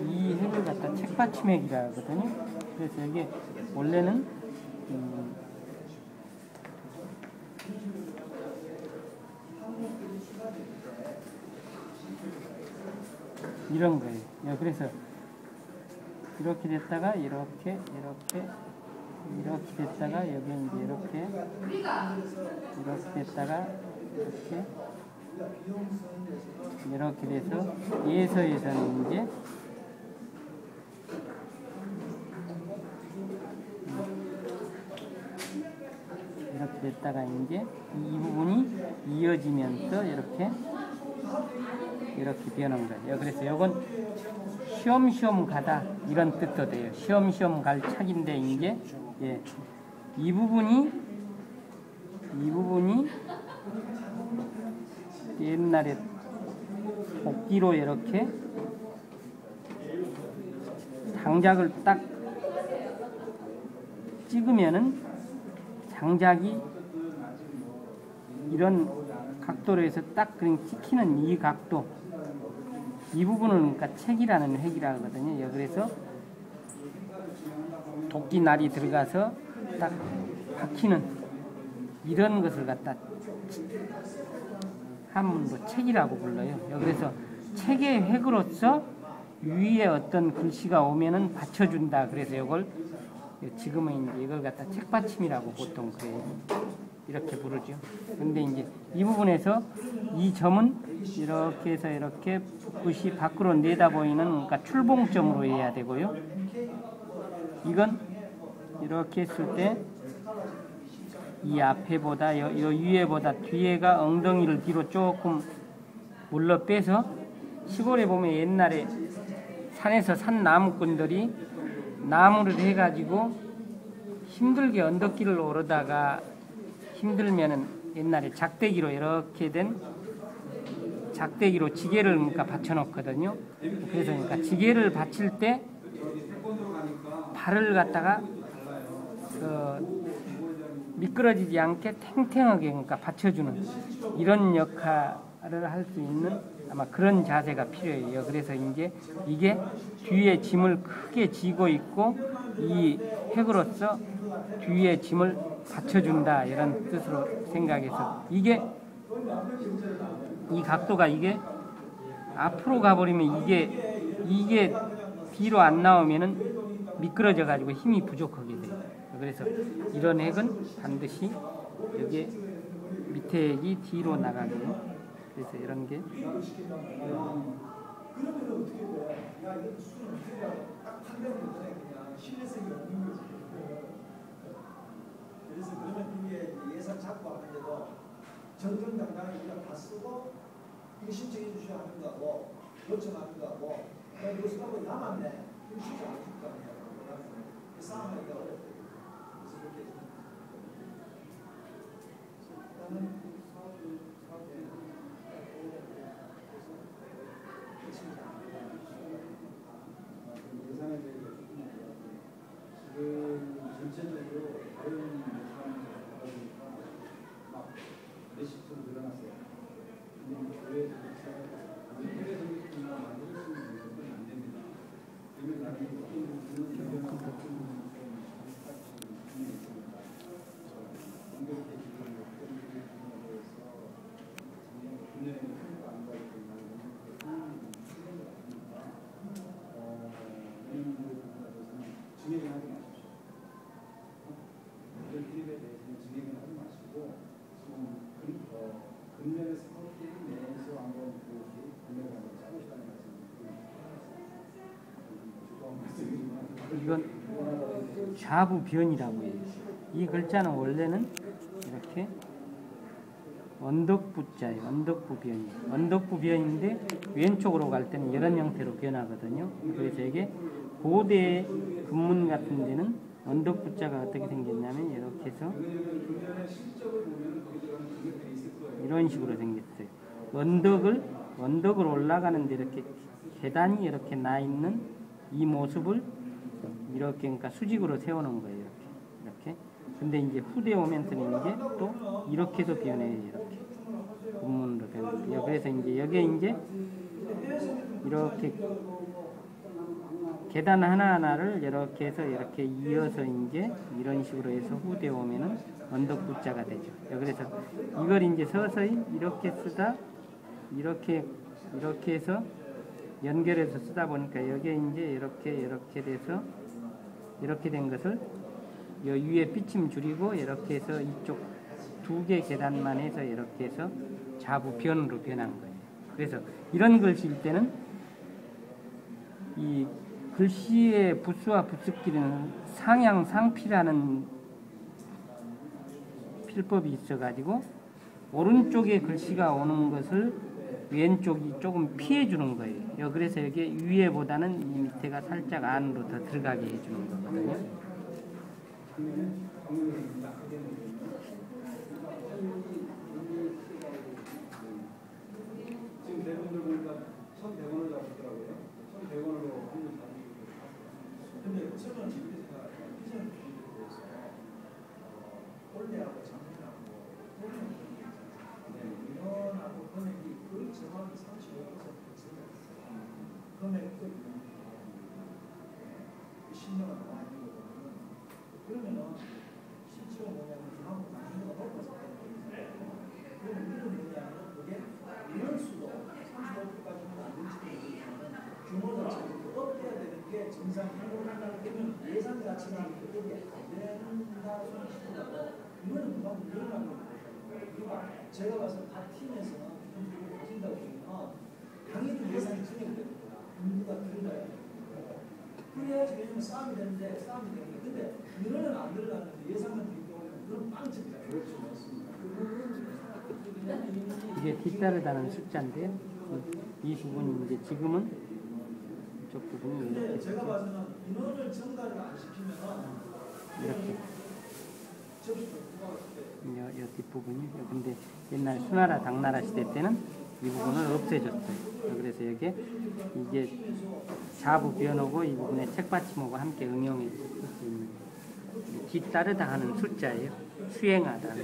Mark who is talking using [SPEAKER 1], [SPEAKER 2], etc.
[SPEAKER 1] 이 핵을 갖다 책받침핵이라 하거든요. 그래서 이게 원래는 이런 거예요. 그래서 이렇게 됐다가 이렇게 됐다가 여기 이제 이렇게 됐다가 이렇게 돼서 예서에서는 이제 이렇게 됐다가 이제 이 부분이 이어지면서 이렇게 변한 거예요. 그래서 이건 쉬엄쉬엄 가다 이런 뜻도 돼요. 쉬엄쉬엄 갈 착인데 이제 이 부분이 옛날에 도끼로 이렇게 장작을 딱 찍으면은 장작이 이런 각도로 해서 딱 그냥 찍히는 이 각도, 이 부분은 그러니까 책이라는 핵이라 하거든요. 그래서 도끼 날이 들어가서 딱 박히는 이런 것을 갖다 한문으로 책이라고 불러요. 그래서 책의 핵으로서 위에 어떤 글씨가 오면은 받쳐준다. 그래서 이걸 지금은 이제 이걸 갖다 책받침이라고 보통 그래요. 이렇게 부르죠. 근데 이제 이 부분에서 이 점은 이렇게 해서 이렇게 붓이 밖으로 내다보이는 그러니까 출봉점으로 해야 되고요. 이건 이렇게 했을 때 이 앞에보다 요 위에보다 뒤에가 엉덩이를 뒤로 조금 물러 빼서 시골에 보면 옛날에 산에서 산 나무꾼들이 나무를 해가지고 힘들게 언덕길을 오르다가 힘들면은 옛날에 작대기로 이렇게 된 작대기로 지게를 그러니까 받쳐놓거든요. 그래서 그러니까 지게를 받칠 때 발을 갖다가 미끄러지지 않게 탱탱하게 그러니까 받쳐주는 이런 역할을 할 수 있는 아마 그런 자세가 필요해요. 그래서 이제 이게 뒤에 짐을 크게 지고 있고 이 핵으로서 뒤에 짐을 받쳐준다 이런 뜻으로 생각해서 이게 이 각도가 이게 앞으로 가버리면 이게 뒤로 안 나오면은 미끄러져 가지고 힘이 부족하게 돼요. 그래서 이런 핵은 반드시 여기 밑에 핵이 뒤로 나가게. 그래서 이런 게
[SPEAKER 2] 그래서 그러면 이게 예산 잡고 하는데도 정정당당하게 우리가 다 쓰고 이거 신청해 주셔야 하는 거고 요청하는 거고 그래서 하고 남았네. 이거 쉽지 않을 거 아니에요. 싸움하기가 어렵대요. 그래서 그렇게 일단은
[SPEAKER 3] 예산에 대해서 지금 전체적으로 다른 예산을 하다 보니까 막 몇십조 늘어났어요. 근데 교회 정책이나 만들 수 있는 것은 안 됩니다. 그러면 나중에 그런 경우가 좀 진행을 하지 마십시오. 이런 기획에 대해서는 진행을 하지 마시고 지금 금년에 4월 내에서 한번 그 금년을 한번 짜보시라는 말씀을
[SPEAKER 1] 이건 좌부변이라고 해요. 이 글자는 원래는 이렇게 언덕부자예요. 언덕부변이. 언덕부변인데 왼쪽으로 갈 때는 이런 형태로 변하거든요. 그래서 이게 고대 금문 같은 데는 언덕부자가 어떻게 생겼냐면 이렇게 해서 이런 식으로 생겼어요. 언덕을 올라가는데 이렇게 계단이 이렇게 나 있는 이 모습을 이렇게 그러니까 수직으로 세우는 거예요. 이렇게. 근데 이제 후대 오면서는 이제 또 이렇게도 변해요. 이렇게 군문으로 변해요. 그래서 이제 여기에 이제 이렇게 계단 하나하나를 이렇게 해서 이렇게 이어서 이제 이런 식으로 해서 후대 오면은 언덕 V자가 되죠. 그래서 이걸 이제 서서히 이렇게 쓰다 이렇게 해서 연결해서 쓰다 보니까 여기에 이제 이렇게 돼서 이렇게 된 것을 요 위에 삐침 줄이고 이렇게 해서 이쪽 두 개 계단만 해서 이렇게 해서 좌부변으로 변한 거예요. 그래서 이런 글 쓸 때는 이 글씨의 부수와 부수끼리는 상향 상피라는 필법이 있어가지고 오른쪽에 글씨가 오는 것을 왼쪽이 조금 피해 주는 거예요. 그래서 여기 위에보다는 이 밑에가 살짝 안으로 더 들어가게 해주는 거거든요.
[SPEAKER 3] 지금 대본들 보니까 1,100원을 잡았더라고요. 1,100원으로 한번 잡으시고.
[SPEAKER 2] 근데 저는 지금 생각해요. 비전 주의에 대해서 원래하고 작년하고 민원하고 금액이 거의 정확히 35% 증가했어요. 금액도 10년간 나와 있는 거 보면 그러면은 실제로 뭐냐면 다음 난이도가 높아서 그러면 이런 뭐냐면 그게 민원수도 35%까지는 안 될지도 모르지만 규모 자체가 업돼야 되는 게 정상적으로 한다는 그러면 예산 자체가 그게 안 된다고 싶더라도 이거는 그만 늘어나는 거예요. 그러니까 제가 봐서 각 팀에서는 좀 가진다고 보면 당연히 예산이 증액되는 거야. 인구가 늘어나야 돼. 그래야지 왜냐면 싸움이 되는데 근데 늘어나는 안 늘어나는데 예산만 들기 때문에 그런 빵집이다.
[SPEAKER 3] 그렇죠. 맞습니다.
[SPEAKER 1] 이게 뒤따르다는 숫자인데요. 이 부분이 이제 지금은 이쪽 부분이
[SPEAKER 2] 근데
[SPEAKER 1] 이렇게
[SPEAKER 2] 제가 봐서는 인원을 증가를 안 시키면은
[SPEAKER 1] 이렇게
[SPEAKER 2] 접수도 부과했을 때
[SPEAKER 1] 이 뒷부분이 근데 옛날 수나라 당나라 시대 때는 이 부분을 없애줬어요. 그래서 여기에 이게 좌부 변호고 이 부분에 책받침하고 함께 응용해 쓸 수 있는 뒤따르다 하는 숫자예요. 수행하다.